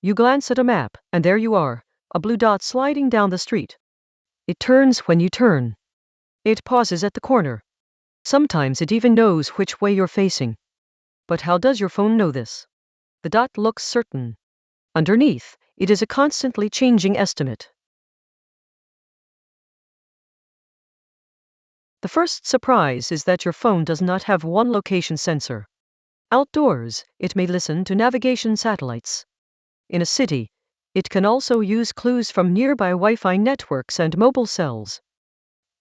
You glance at a map, and there you are, a blue dot sliding down the street. It turns when you turn. It pauses at the corner. Sometimes it even knows which way you're facing. But how does your phone know this? The dot looks certain. Underneath, it is a constantly changing estimate. The first surprise is that your phone does not have one location sensor. Outdoors, it may listen to navigation satellites. In a city, it can also use clues from nearby Wi-Fi networks and mobile cells.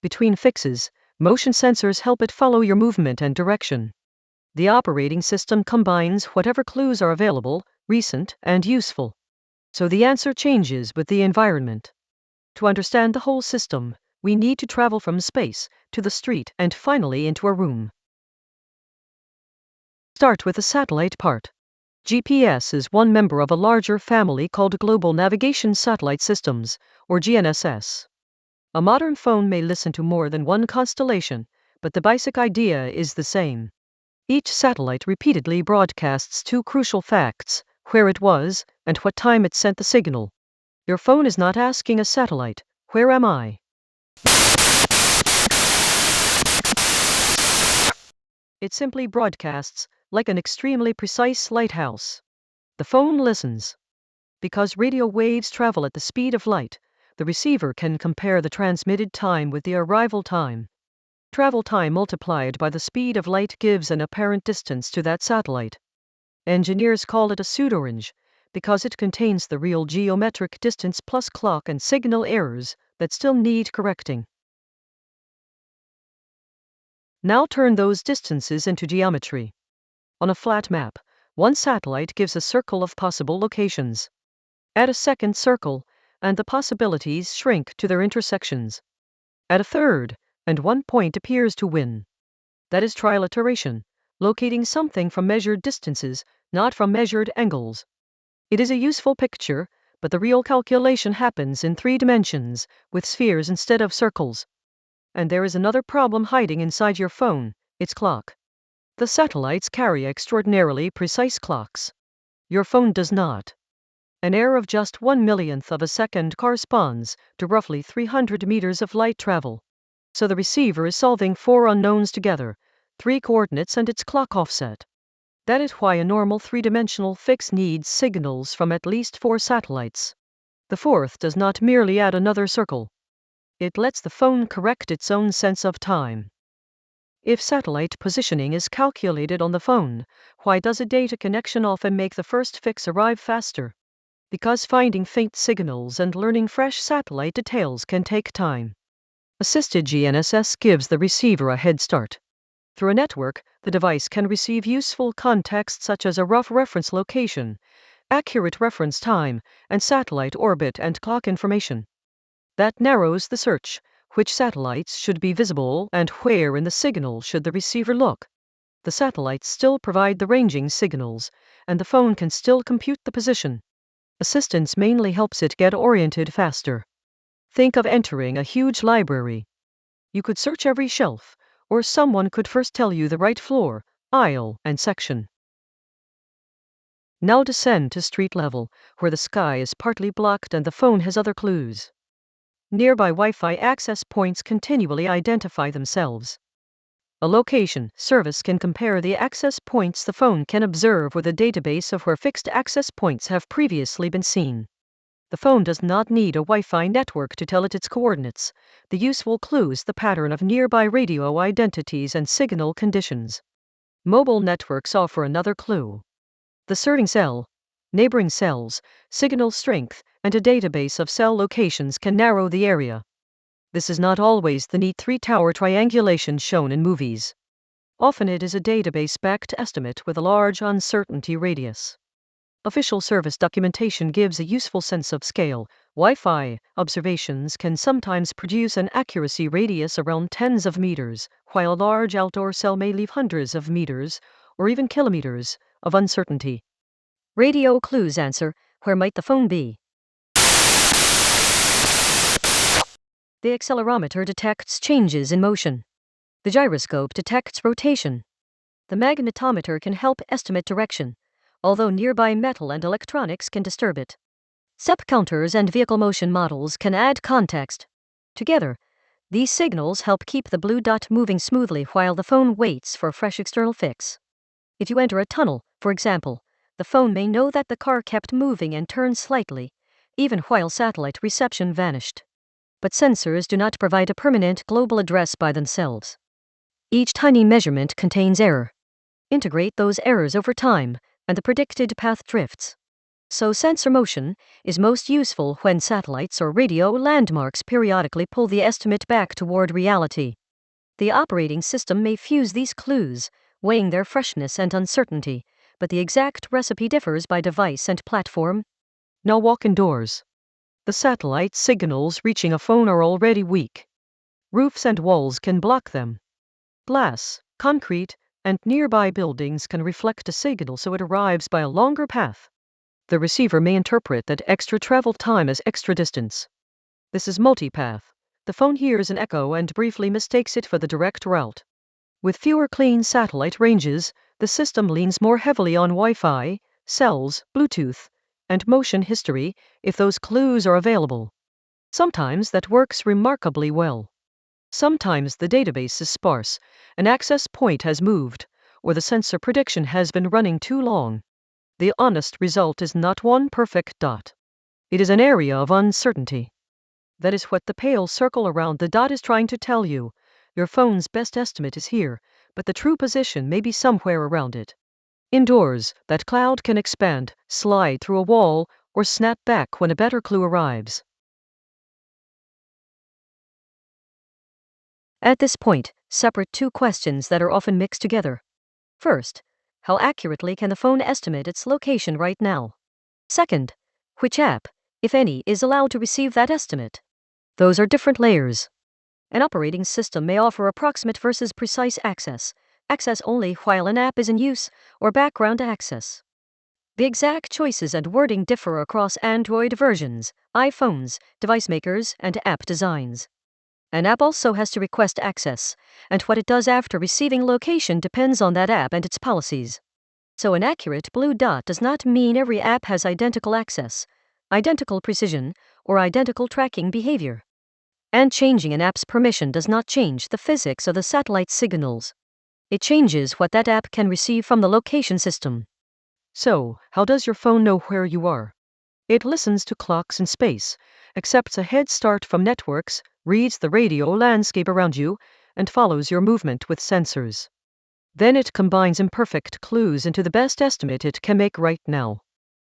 Between fixes, motion sensors help it follow your movement and direction. The operating system combines whatever clues are available, recent and useful. So the answer changes with the environment. To understand the whole system, we need to travel from space to the street and finally into a room. Start with the satellite part. GPS is one member of a larger family called Global Navigation Satellite Systems, or GNSS. A modern phone may listen to more than one constellation, but the basic idea is the same. Each satellite repeatedly broadcasts two crucial facts: where it was and what time it sent the signal. Your phone is not asking a satellite, "Where am I?" It simply broadcasts, like an extremely precise lighthouse. The phone listens. Because radio waves travel at the speed of light, the receiver can compare the transmitted time with the arrival time. Travel time multiplied by the speed of light gives an apparent distance to that satellite. Engineers call it a pseudorange, because it contains the real geometric distance plus clock and signal errors that still need correcting. Now turn those distances into geometry. On a flat map, one satellite gives a circle of possible locations. Add a second circle, and the possibilities shrink to their intersections. Add a third, and one point appears to win. That is trilateration, locating something from measured distances, not from measured angles. It is a useful picture, but the real calculation happens in 3 dimensions, with spheres instead of circles. And there is another problem hiding inside your phone: its clock. The satellites carry extraordinarily precise clocks. Your phone does not. An error of just 1/millionth of a second corresponds to roughly 300 meters of light travel. So the receiver is solving 4 unknowns together: 3 coordinates and its clock offset. That is why a normal 3-dimensional fix needs signals from at least 4 satellites. The fourth does not merely add another circle. It lets the phone correct its own sense of time. If satellite positioning is calculated on the phone, why does a data connection often make the first fix arrive faster? Because finding faint signals and learning fresh satellite details can take time. Assisted GNSS gives the receiver a head start. Through a network, the device can receive useful context such as a rough reference location, accurate reference time, and satellite orbit and clock information. That narrows the search: which satellites should be visible and where in the signal should the receiver look. The satellites still provide the ranging signals, and the phone can still compute the position. Assistance mainly helps it get oriented faster. Think of entering a huge library. You could search every shelf, or someone could first tell you the right floor, aisle, and section. Now descend to street level, where the sky is partly blocked and the phone has other clues. Nearby Wi-Fi access points continually identify themselves. A location service can compare the access points the phone can observe with a database of where fixed access points have previously been seen. The phone does not need a Wi-Fi network to tell it its coordinates. The useful clue is the pattern of nearby radio identities and signal conditions. Mobile networks offer another clue. The sorting cell, neighboring cells, signal strength, and a database of cell locations can narrow the area. This is not always the neat 3-tower triangulation shown in movies. Often it is a database-backed estimate with a large uncertainty radius. Official service documentation gives a useful sense of scale. Wi-Fi observations can sometimes produce an accuracy radius around tens of meters, while a large outdoor cell may leave hundreds of meters, or even kilometers, of uncertainty. Radio clues answer: where might the phone be? The accelerometer detects changes in motion. The gyroscope detects rotation. The magnetometer can help estimate direction, although nearby metal and electronics can disturb it. Step counters and vehicle motion models can add context. Together, these signals help keep the blue dot moving smoothly while the phone waits for a fresh external fix. If you enter a tunnel, for example, the phone may know that the car kept moving and turned slightly, even while satellite reception vanished. But sensors do not provide a permanent global address by themselves. Each tiny measurement contains error. Integrate those errors over time, and the predicted path drifts. So sensor motion is most useful when satellites or radio landmarks periodically pull the estimate back toward reality. The operating system may fuse these clues, weighing their freshness and uncertainty, but the exact recipe differs by device and platform. Now walk indoors. The satellite signals reaching a phone are already weak. Roofs and walls can block them. Glass, concrete, and nearby buildings can reflect a signal so it arrives by a longer path. The receiver may interpret that extra travel time as extra distance. This is multipath. The phone hears an echo and briefly mistakes it for the direct route. With fewer clean satellite ranges, the system leans more heavily on Wi-Fi, cells, Bluetooth, and motion history if those clues are available. Sometimes that works remarkably well. Sometimes the database is sparse, an access point has moved, or the sensor prediction has been running too long. The honest result is not one perfect dot. It is an area of uncertainty. That is what the pale circle around the dot is trying to tell you. Your phone's best estimate is here, but the true position may be somewhere around it. Indoors, that cloud can expand, slide through a wall, or snap back when a better clue arrives. At this point, separate two questions that are often mixed together. First, how accurately can the phone estimate its location right now? Second, which app, if any, is allowed to receive that estimate? Those are different layers. An operating system may offer approximate versus precise access, access only while an app is in use, or background access. The exact choices and wording differ across Android versions, iPhones, device makers, and app designs. An app also has to request access, and what it does after receiving location depends on that app and its policies. So an accurate blue dot does not mean every app has identical access, identical precision, or identical tracking behavior. And changing an app's permission does not change the physics of the satellite signals. It changes what that app can receive from the location system. So, how does your phone know where you are? It listens to clocks in space, accepts a head start from networks, reads the radio landscape around you, and follows your movement with sensors. Then it combines imperfect clues into the best estimate it can make right now.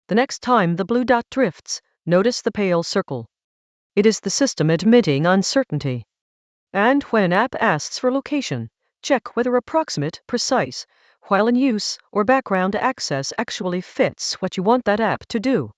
The next time the blue dot drifts, notice the pale circle. It is the system admitting uncertainty. And when an app asks for location, check whether approximate, precise, while in use, or background access actually fits what you want that app to do.